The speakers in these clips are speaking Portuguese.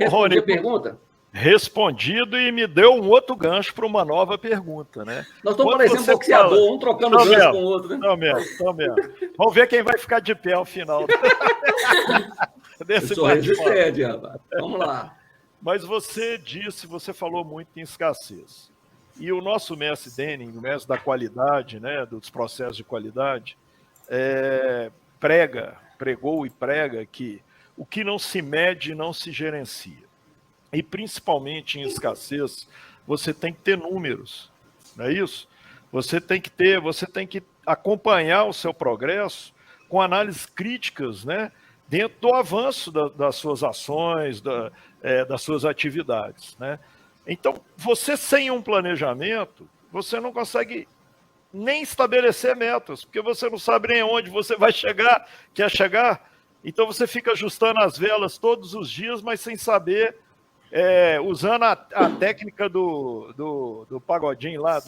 Respondi Rony, a pergunta? respondido e me deu um outro gancho para uma nova pergunta, né? Nós estamos Quando parecendo você boxeador, fala... um trocando Tô gancho mesmo, com o outro, né? tô mesmo. Vamos ver quem vai ficar de pé ao final Eu desse sou bate-papo. resistente, rapaz. Vamos lá. Mas você falou muito em escassez. E o nosso mestre Denning, o mestre da qualidade, né, dos processos de qualidade, pregou e prega que o que não se mede não se gerencia. E principalmente em escassez, você tem que ter números, não é isso? Você tem que acompanhar o seu progresso com análises críticas, né? Dentro do avanço das suas ações, das suas atividades, né? Então, você sem um planejamento, você não consegue nem estabelecer metas, porque você não sabe nem onde você vai chegar, quer chegar. Então, você fica ajustando as velas todos os dias, mas sem saber, usando a técnica do pagodinho lá,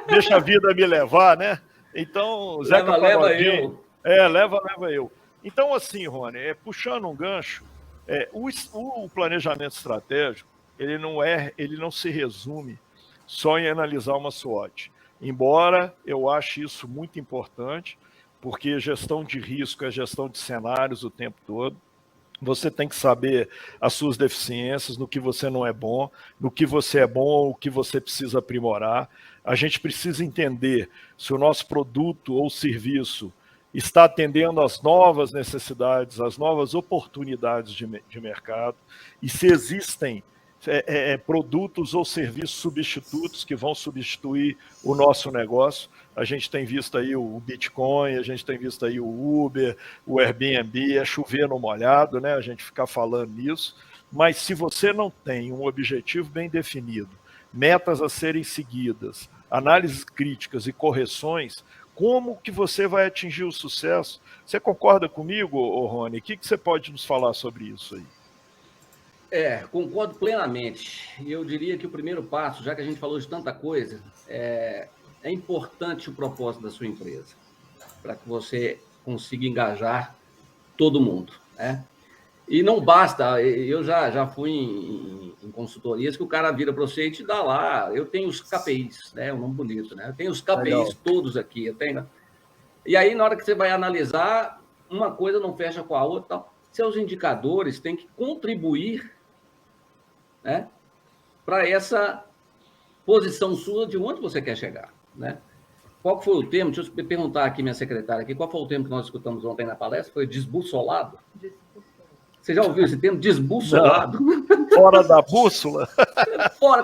deixa a vida me levar, né? Então, Zeca Leva Pagodinho, eu. leva eu. Então, assim, Rony, puxando um gancho, o planejamento estratégico, ele não se resume só em analisar uma SWOT. Embora eu ache isso muito importante, porque gestão de risco é gestão de cenários o tempo todo. Você tem que saber as suas deficiências, no que você não é bom, no que você é bom ou o que você precisa aprimorar. A gente precisa entender se o nosso produto ou serviço está atendendo às novas necessidades, às novas oportunidades de mercado, e se existem produtos ou serviços substitutos que vão substituir o nosso negócio. A gente tem visto aí o Bitcoin, a gente tem visto aí o Uber, o Airbnb, chover no molhado, né? A gente ficar falando nisso. Mas se você não tem um objetivo bem definido, metas a serem seguidas, análises críticas e correções, como que você vai atingir o sucesso? Você concorda comigo, Rony? O que você pode nos falar sobre isso aí? Concordo plenamente. E eu diria que o primeiro passo, já que a gente falou de tanta coisa, é importante o propósito da sua empresa, para que você consiga engajar todo mundo, né? E não basta, eu já fui em consultorias que o cara vira para você e te dá lá, eu tenho os KPIs, né? Um nome bonito, né? Eu tenho os KPIs Legal. todos aqui, eu tenho. E aí, na hora que você vai analisar, uma coisa não fecha com a outra, tal. Seus indicadores têm que contribuir, né, para essa posição sua de onde você quer chegar, né? Qual foi o termo? Deixa eu perguntar aqui, minha secretária, aqui, qual foi o termo que nós escutamos ontem na palestra? Foi desbussolado? Você já ouviu esse termo? Desbussolado? Não. Fora da bússola?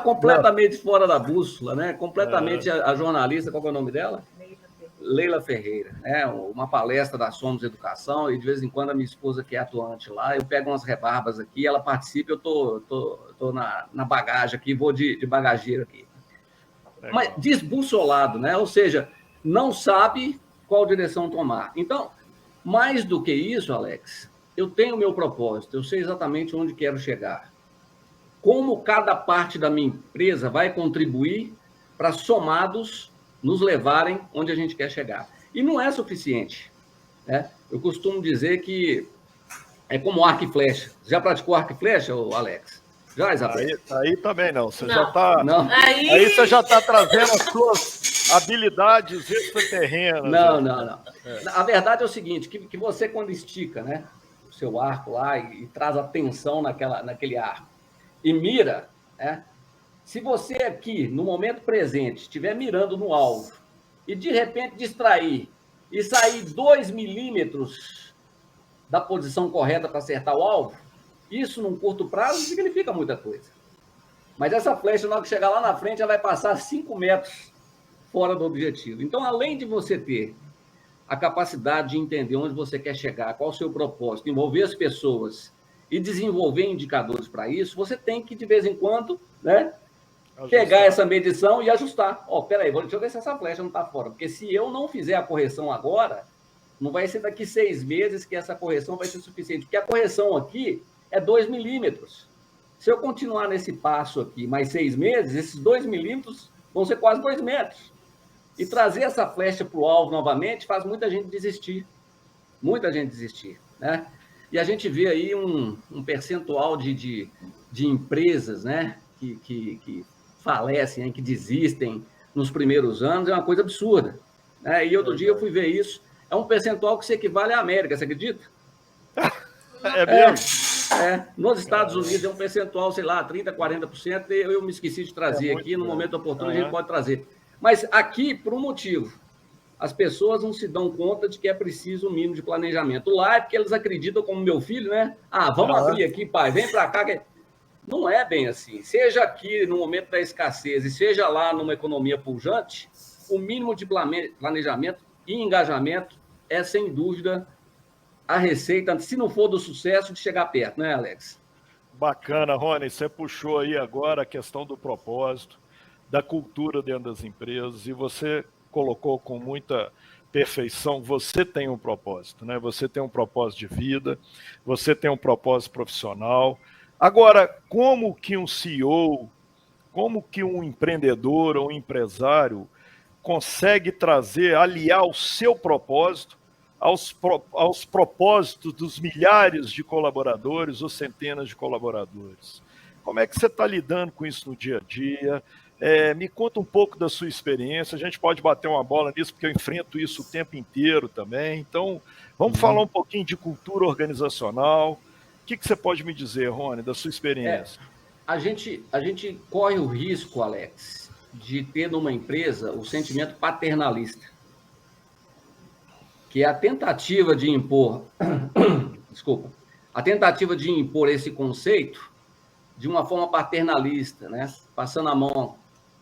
Completamente fora da bússola, né? Completamente a jornalista, qual é o nome dela? Leila Ferreira, né? Uma palestra da Somos Educação, e de vez em quando a minha esposa, que é atuante lá, eu pego umas rebarbas aqui, ela participa, eu tô na bagagem aqui, vou de bagageiro aqui. Legal. Mas desbussolado, né? Ou seja, não sabe qual direção tomar. Então, mais do que isso, Alex, eu tenho o meu propósito, eu sei exatamente onde quero chegar. Como cada parte da minha empresa vai contribuir para, somados, nos levarem onde a gente quer chegar. E não é suficiente, né? Eu costumo dizer que é como arco e flecha. Já praticou arco e flecha, Alex? Já, Isabel? Aí também não. Você não. Já está. Aí você já está trazendo as suas habilidades extraterrenas. Não. A verdade é o seguinte, que você, quando estica, né, o seu arco lá e traz atenção naquele arco e mira, né? Se você aqui, no momento presente, estiver mirando no alvo e, de repente, distrair e sair 2 milímetros da posição correta para acertar o alvo, isso, num curto prazo, significa muita coisa. Mas essa flecha, na hora que chegar lá na frente, ela vai passar 5 metros fora do objetivo. Então, além de você ter a capacidade de entender onde você quer chegar, qual o seu propósito, envolver as pessoas e desenvolver indicadores para isso, você tem que, de vez em quando, né, pegar essa medição e ajustar. Peraí, deixa eu ver se essa flecha não está fora. Porque se eu não fizer a correção agora, não vai ser daqui 6 meses que essa correção vai ser suficiente. Porque a correção aqui é 2 milímetros. Se eu continuar nesse passo aqui mais 6 meses, esses 2 milímetros vão ser quase 2 metros. E trazer essa flecha para o alvo novamente faz muita gente desistir. Muita gente desistir, né? E a gente vê aí um percentual de empresas, né, que falecem, que desistem nos primeiros anos, é uma coisa absurda. Né? E outro dia eu fui ver isso, é um percentual que se equivale à América, você acredita? É mesmo? Nos Estados Unidos é um percentual, sei lá, 30%, 40%, eu me esqueci de trazer aqui, no momento oportuno a gente pode trazer. Mas aqui, por um motivo, as pessoas não se dão conta de que é preciso um mínimo de planejamento. Lá é porque eles acreditam, como meu filho, né? Vamos abrir aqui, pai, vem para cá. Não é bem assim. Seja aqui no momento da escassez e seja lá numa economia pujante, o mínimo de planejamento e engajamento é, sem dúvida, a receita, se não for do sucesso, de chegar perto, né, Alex? Bacana, Rony. Você puxou aí agora a questão do propósito, da cultura dentro das empresas, e você colocou com muita perfeição, você tem um propósito, né? Você tem um propósito de vida, você tem um propósito profissional. Agora, como que um CEO, como que um empreendedor ou um empresário consegue trazer, aliar o seu propósito aos propósitos dos milhares de colaboradores ou centenas de colaboradores? Como é que você está lidando com isso no dia a dia? Me conta um pouco da sua experiência, a gente pode bater uma bola nisso, porque eu enfrento isso o tempo inteiro também. Então, vamos falar um pouquinho de cultura organizacional. O que você pode me dizer, Rony, da sua experiência? A gente corre o risco, Alex, de ter numa empresa o sentimento paternalista, que é a tentativa de impor, a tentativa de impor esse conceito de uma forma paternalista, né? Passando a mão,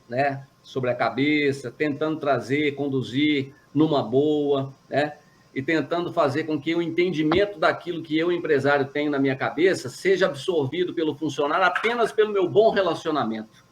né, sobre a cabeça, tentando trazer, conduzir numa boa, né? E tentando fazer com que o entendimento daquilo que eu, empresário, tenho na minha cabeça seja absorvido pelo funcionário apenas pelo meu bom relacionamento,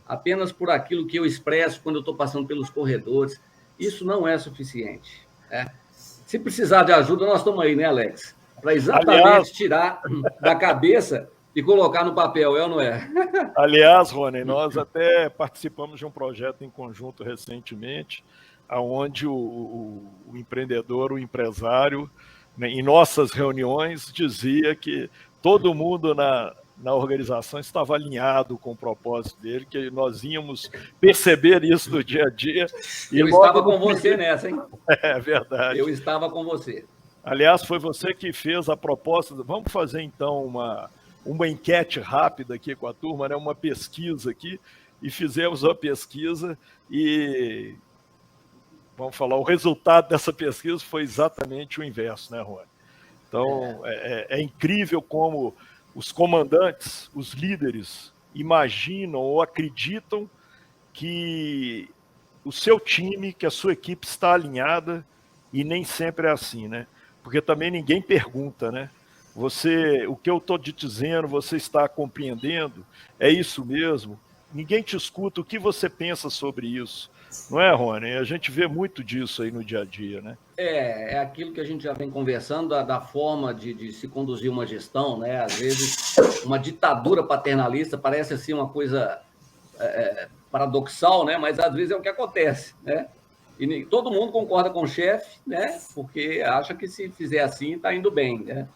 apenas por aquilo que eu expresso quando eu estou passando pelos corredores. Isso não é suficiente. Né? Se precisar de ajuda, nós estamos aí, né, Alex? Para exatamente tirar da cabeça e colocar no papel, é ou não é? Aliás, Rony, nós até participamos de um projeto em conjunto recentemente, onde o empreendedor, o empresário, né, em nossas reuniões, dizia que todo mundo na organização estava alinhado com o propósito dele, que nós íamos perceber isso no dia a dia. Eu estava com você nessa, hein? É verdade. Eu estava com você. Aliás, foi você que fez a proposta. Vamos fazer, então, uma enquete rápida aqui com a turma, né? Uma pesquisa aqui, e fizemos uma pesquisa e, vamos falar, o resultado dessa pesquisa foi exatamente o inverso, né, Rony? Então, é incrível como os comandantes, os líderes, imaginam ou acreditam que o seu time, que a sua equipe está alinhada, e nem sempre é assim, né? Porque também ninguém pergunta, né? O que eu estou te dizendo, você está compreendendo? É isso mesmo? Ninguém te escuta. O que você pensa sobre isso? Não é, Rony? A gente vê muito disso aí no dia a dia, né? É aquilo que a gente já vem conversando, da forma de se conduzir uma gestão, né? Às vezes, uma ditadura paternalista parece assim uma coisa paradoxal, né? Mas às vezes é o que acontece, né? E todo mundo concorda com o chefe, né? Porque acha que se fizer assim, está indo bem, né?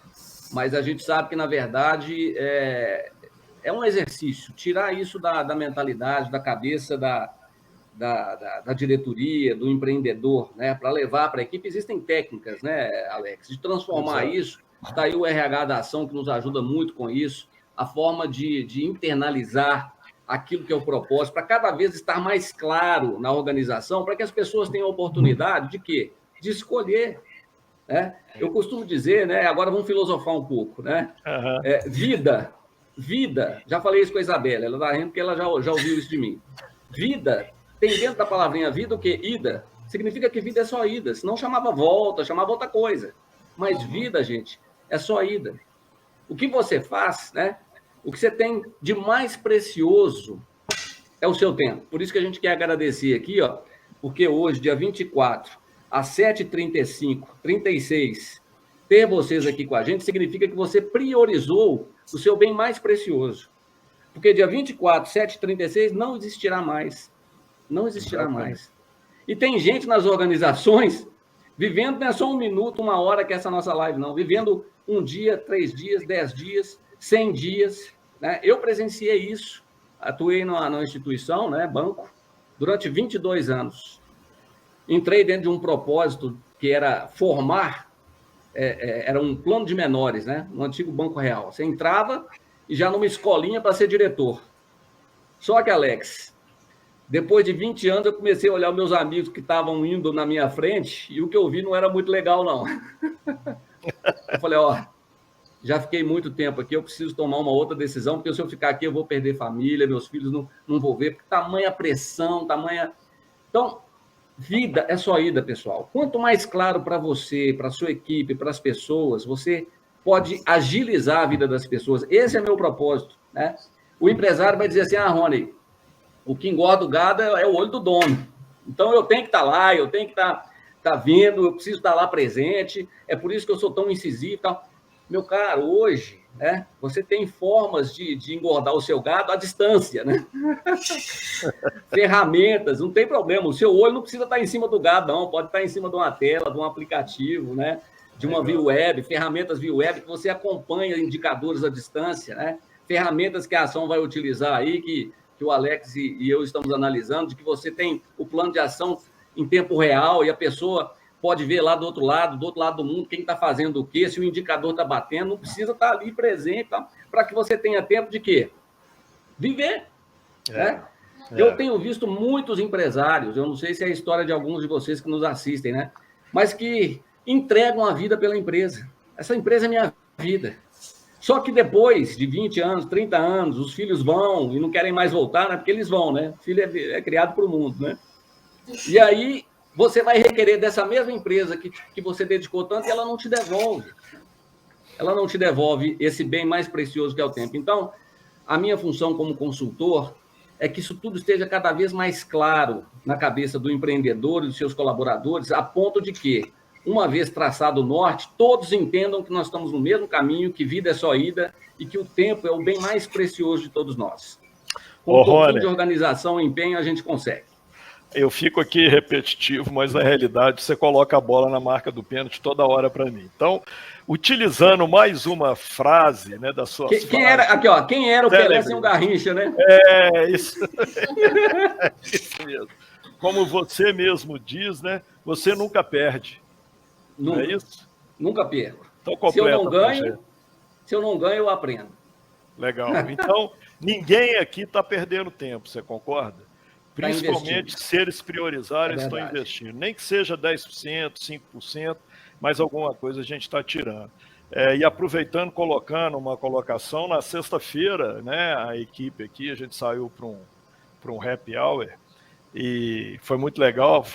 Mas a gente sabe que, na verdade, é um exercício. Tirar isso da mentalidade, da cabeça da diretoria, do empreendedor, né? Para levar para a equipe. Existem técnicas, né, Alex? De transformar isso. Está aí o RH da ação, que nos ajuda muito com isso. A forma de internalizar aquilo que é o propósito, para cada vez estar mais claro na organização, para que as pessoas tenham a oportunidade de quê? De escolher. Né? Eu costumo dizer, né? Agora vamos filosofar um pouco, né? Vida, já falei isso com a Isabela, ela está rindo porque ela já ouviu isso de mim. Vida, tem dentro da palavrinha vida o quê? Ida. Significa que vida é só ida, senão chamava volta, chamava outra coisa. Mas vida, gente, é só ida. O que você faz, né? O que você tem de mais precioso é o seu tempo. Por isso que a gente quer agradecer aqui, ó, porque hoje, dia 24, às 7h35, 36, ter vocês aqui com a gente significa que você priorizou o seu bem mais precioso. Porque dia 24, 7h36, não existirá mais. Não existirá mais. E tem gente nas organizações Vivendo não é só 1 minuto, 1 hora que é essa nossa live, não. Vivendo 1 dia, 3 dias, 10 dias, 100 dias. Né? Eu presenciei isso. Atuei numa instituição, né, banco, durante 22 anos. Entrei dentro de um propósito que era formar, era um plano de menores, né, no antigo Banco Real. Você entrava e já numa escolinha para ser diretor. Só que, Alex, depois de 20 anos, eu comecei a olhar os meus amigos que estavam indo na minha frente e o que eu vi não era muito legal, não. Eu falei, já fiquei muito tempo aqui, eu preciso tomar uma outra decisão, porque se eu ficar aqui eu vou perder família, meus filhos não vou ver, porque tamanha pressão, tamanha... Então, vida é só ida, pessoal. Quanto mais claro para você, para a sua equipe, para as pessoas, você pode agilizar a vida das pessoas. Esse é meu propósito, né? O empresário vai dizer assim, Rony, o que engorda o gado é o olho do dono. Então, eu tenho que estar lá, eu tenho que estar vendo, eu preciso estar lá presente, é por isso que eu sou tão incisivo e tal. Meu caro, hoje, né, você tem formas de engordar o seu gado à distância, né? Ferramentas, não tem problema. O seu olho não precisa estar em cima do gado, não. Pode estar em cima de uma tela, de um aplicativo, né? De uma via web, ferramentas via web que você acompanha indicadores à distância, né? Ferramentas que a ação vai utilizar aí, que o Alex e eu estamos analisando, de que você tem o plano de ação em tempo real e a pessoa pode ver lá do outro lado do mundo, quem está fazendo o quê, se o indicador está batendo, não precisa estar ali presente, tá? Para que você tenha tempo de quê? Viver. Né? Eu tenho visto muitos empresários, eu não sei se é a história de alguns de vocês que nos assistem, né? Mas que entregam a vida pela empresa. Essa empresa é minha vida. Só que depois de 20 anos, 30 anos, os filhos vão e não querem mais voltar, né? Porque eles vão, né? O filho é criado para o mundo, né? E aí você vai requerer dessa mesma empresa que você dedicou tanto e ela não te devolve. Ela não te devolve esse bem mais precioso que é o tempo. Então, a minha função como consultor é que isso tudo esteja cada vez mais claro na cabeça do empreendedor e dos seus colaboradores, a ponto de que, uma vez traçado o norte, todos entendam que nós estamos no mesmo caminho, que vida é só ida e que o tempo é o bem mais precioso de todos nós. Com um pouquinho de organização e empenho, a gente consegue. Eu fico aqui repetitivo, mas na realidade você coloca a bola na marca do pênalti toda hora para mim. Então, utilizando mais uma frase, né, da sua quem era o Pelé sem o Garrincha, né? Isso. Isso mesmo. Como você mesmo diz, né? Você nunca perde. Nunca. Não é isso? Nunca perco. Então, se eu não ganho, eu aprendo. Legal. Então, ninguém aqui está perdendo tempo, você concorda? Principalmente se eles priorizarem, estão investindo. Nem que seja 10%, 5%, mas alguma coisa a gente está tirando. E aproveitando, colocando uma colocação, na sexta-feira, né, a equipe aqui, a gente saiu para um happy hour, e foi muito legal,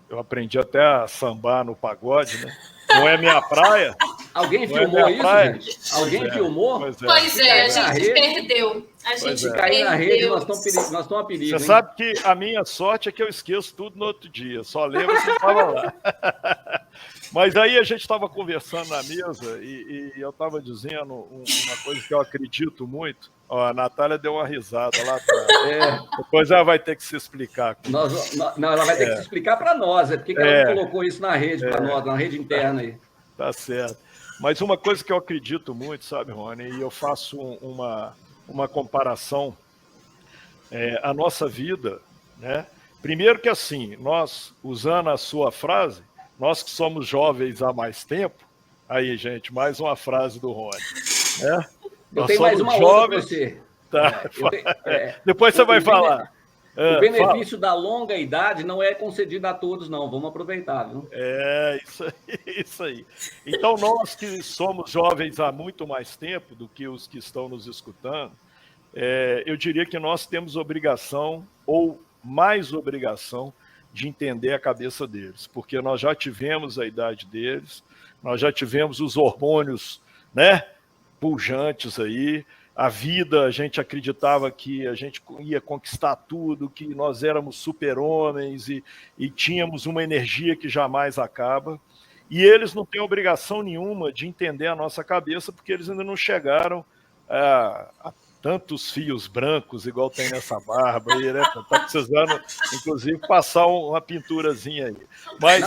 eu aprendi até a sambar no pagode, né? Não é minha praia. Alguém filmou isso, gente? Alguém filmou? Pois é, a gente perdeu. A gente cair na rede, nós estamos a perigo. Você sabe que a minha sorte é que eu esqueço tudo no outro dia, só lembro que estava lá. Mas aí a gente estava conversando na mesa e eu estava dizendo uma coisa que eu acredito muito. A Natália deu uma risada lá atrás. Depois ela vai ter que se explicar. Não, ela vai ter que se explicar para nós. Por que ela não colocou isso na rede para nós, na rede interna aí? Tá certo. Mas uma coisa que eu acredito muito, sabe, Rony, e eu faço uma comparação, a nossa vida, né? Primeiro que assim, nós, usando a sua frase, nós que somos jovens há mais tempo, aí, gente, mais uma frase do Rony, né? Eu tenho mais uma outra para você. Tá. Depois você vai falar. O benefício da longa idade não é concedido a todos, não. Vamos aproveitar, viu? Isso aí. Então, nós que somos jovens há muito mais tempo do que os que estão nos escutando, eu diria que nós temos obrigação, ou mais obrigação, de entender a cabeça deles, porque nós já tivemos a idade deles, nós já tivemos os hormônios, né, pujantes aí. A vida, a gente acreditava que a gente ia conquistar tudo, que nós éramos super-homens e tínhamos uma energia que jamais acaba. E eles não têm obrigação nenhuma de entender a nossa cabeça, porque eles ainda não chegaram a tantos fios brancos, igual tem nessa barba aí, né? Tá precisando, inclusive, passar uma pinturazinha aí. Mas...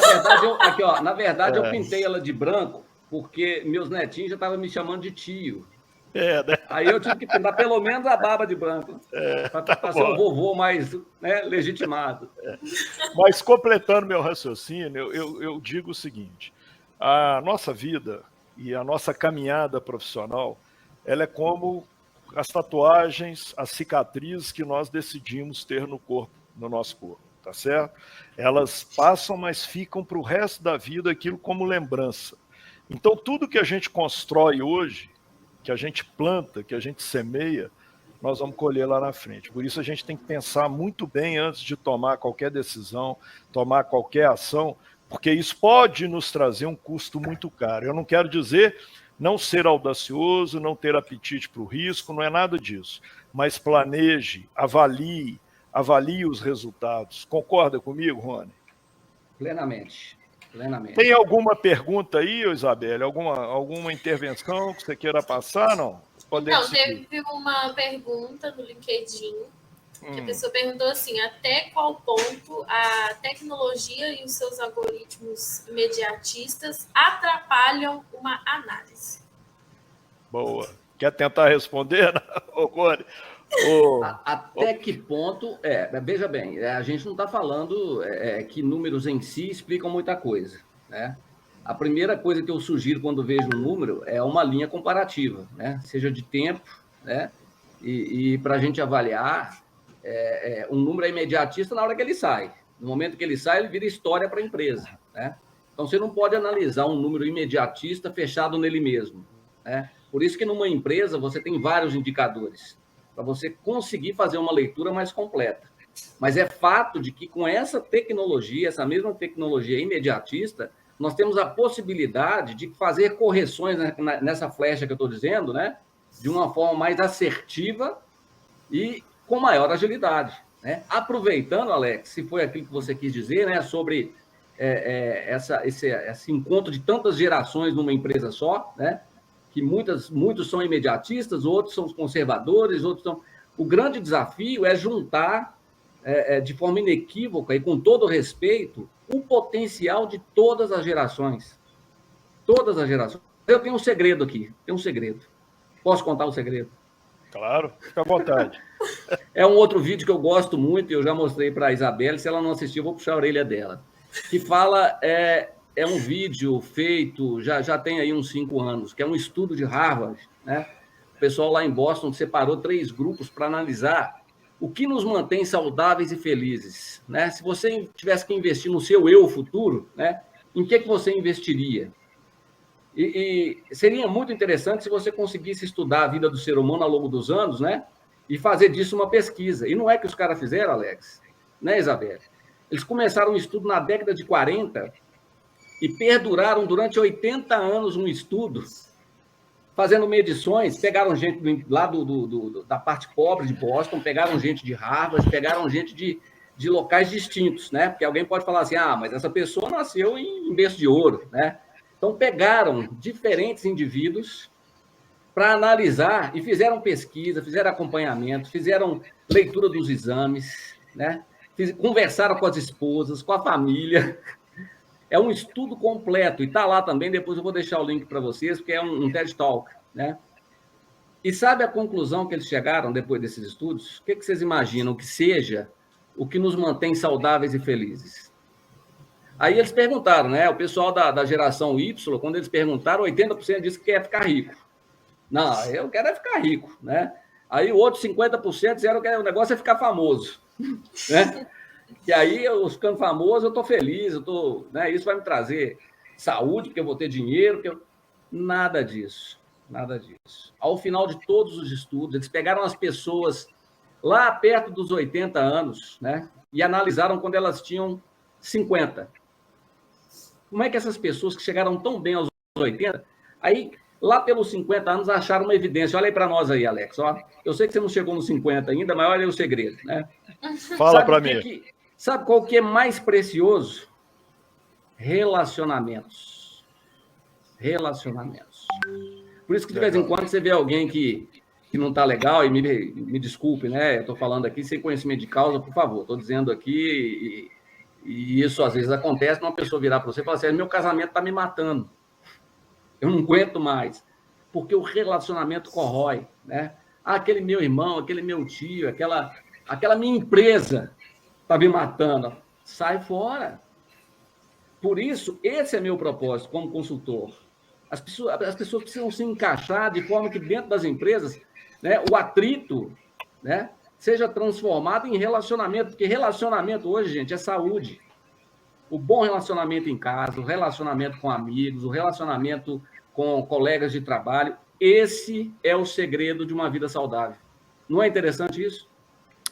Na verdade, eu pintei ela de branco porque meus netinhos já estavam me chamando de tio. Né? Aí eu tive que pintar pelo menos a barba de branco, para ser um vovô mais, né, legitimado. Mas, completando meu raciocínio, eu digo o seguinte, a nossa vida e a nossa caminhada profissional, ela é como as tatuagens, as cicatrizes que nós decidimos ter no corpo, no nosso corpo, tá certo? Elas passam, mas ficam para o resto da vida aquilo como lembrança. Então, tudo que a gente constrói hoje, que a gente planta, que a gente semeia, nós vamos colher lá na frente. Por isso a gente tem que pensar muito bem antes de tomar qualquer decisão, tomar qualquer ação, porque isso pode nos trazer um custo muito caro. Eu não quero dizer não ser audacioso, não ter apetite para o risco, não é nada disso. Mas planeje, avalie os resultados. Concorda comigo, Rony? Plenamente. Tem alguma pergunta aí, Isabelle? Alguma intervenção que você queira passar, não? Não, teve uma pergunta no LinkedIn, que a pessoa perguntou assim, até qual ponto a tecnologia e os seus algoritmos imediatistas atrapalham uma análise? Boa. Quer tentar responder, Rony? Até que ponto... veja bem, a gente não está falando que números em si explicam muita coisa, né? A primeira coisa que eu sugiro quando vejo um número é uma linha comparativa, né? Seja de tempo, né? E para a gente avaliar, um número é imediatista na hora que ele sai. No momento que ele sai, ele vira história para a empresa, né? Então, você não pode analisar um número imediatista fechado nele mesmo, né? Por isso que numa empresa você tem vários indicadores, para você conseguir fazer uma leitura mais completa. Mas é fato de que com essa tecnologia, essa mesma tecnologia imediatista, nós temos a possibilidade de fazer correções nessa flecha que eu estou dizendo, né? De uma forma mais assertiva e com maior agilidade, né? Aproveitando, Alex, se foi aquilo que você quis dizer, né? Sobre esse encontro de tantas gerações numa empresa só, né? Que muitos são imediatistas, outros são conservadores, outros são... O grande desafio é juntar de forma inequívoca e com todo respeito o potencial de todas as gerações. Todas as gerações. Eu tenho um segredo aqui, Posso contar o segredo? Claro, fica à vontade. É um outro vídeo que eu gosto muito, eu já mostrei para a Isabelle, se ela não assistiu, eu vou puxar a orelha dela. Que fala... É um vídeo feito, já tem aí uns 5 anos, que é um estudo de Harvard, né? O pessoal lá em Boston separou 3 grupos para analisar o que nos mantém saudáveis e felizes, né? Se você tivesse que investir no seu eu futuro, né? Em que você investiria? E seria muito interessante se você conseguisse estudar a vida do ser humano ao longo dos anos, né? E fazer disso uma pesquisa. E não é que os caras fizeram, Alex, né, Isabelle? Eles começaram um estudo na década de 40 e perduraram durante 80 anos um estudo, fazendo medições, pegaram gente lá da parte pobre de Boston, pegaram gente de Harvard, pegaram gente de locais distintos, né? Porque alguém pode falar assim, mas essa pessoa nasceu em berço de ouro, né? Então, pegaram diferentes indivíduos para analisar e fizeram pesquisa, fizeram acompanhamento, fizeram leitura dos exames, né? Conversaram com as esposas, com a família. É um estudo completo, e está lá também, depois eu vou deixar o link para vocês, porque é um TED Talk, né? E sabe a conclusão que eles chegaram depois desses estudos? O que vocês imaginam que seja o que nos mantém saudáveis e felizes? Aí eles perguntaram, né? O pessoal da geração Y, quando eles perguntaram, 80% disse que quer ficar rico. Não, eu quero ficar rico, né? Aí o outro 50% disseram que o negócio é ficar famoso, né? Que aí, eu ficando famoso, eu estou feliz, né, isso vai me trazer saúde, porque eu vou ter dinheiro. Nada disso, nada disso. Ao final de todos os estudos, eles pegaram as pessoas lá perto dos 80 anos, né, e analisaram quando elas tinham 50. Como é que essas pessoas que chegaram tão bem aos 80, aí, lá pelos 50 anos, acharam uma evidência? Olha aí para nós aí, Alex. Ó. Eu sei que você não chegou nos 50 ainda, mas olha aí o segredo, né? Fala para mim. Sabe qual que é mais precioso? Relacionamentos. Por isso que, de vez em quando, você vê alguém que que não está legal, e me desculpe, né? Eu estou falando aqui sem conhecimento de causa, por favor. Estou dizendo aqui, e isso às vezes acontece, uma pessoa virar para você e falar assim, meu casamento está me matando. Eu não aguento mais. Porque o relacionamento corrói, né? Aquele meu irmão, aquele meu tio, aquela minha empresa está me matando. Sai fora. Por isso, esse é meu propósito como consultor. As pessoas precisam se encaixar de forma que dentro das empresas, né, o atrito, né, seja transformado em relacionamento, porque relacionamento hoje, gente, é saúde. O bom relacionamento em casa, o relacionamento com amigos, o relacionamento com colegas de trabalho, esse é o segredo de uma vida saudável. Não é interessante isso?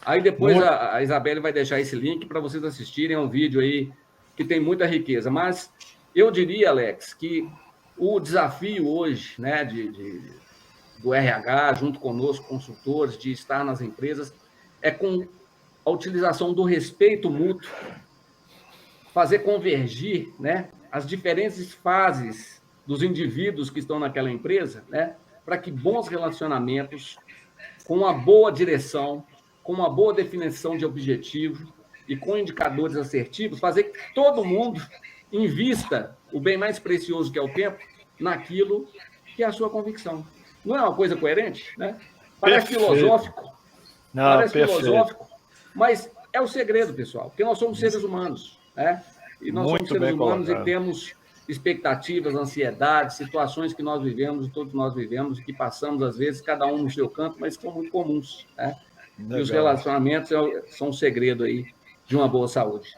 Aí depois a Isabelle vai deixar esse link para vocês assistirem a um vídeo aí que tem muita riqueza. Mas eu diria, Alex, que o desafio hoje, né, do RH, junto conosco, consultores, de estar nas empresas, é com a utilização do respeito mútuo, fazer convergir, né, as diferentes fases dos indivíduos que estão naquela empresa, né, para que bons relacionamentos, com uma boa direção, com uma boa definição de objetivo e com indicadores assertivos, fazer que todo mundo invista o bem mais precioso que é o tempo naquilo que é a sua convicção. Não é uma coisa coerente, né? Parece filosófico. Não, parece filosófico, mas é o segredo, pessoal, porque nós somos seres humanos, né? E nós somos seres humanos e temos expectativas, ansiedades, situações que nós vivemos, todos nós vivemos, que passamos, às vezes, cada um no seu canto, mas são muito comuns, né? Legal. E os relacionamentos são um segredo aí de uma boa saúde.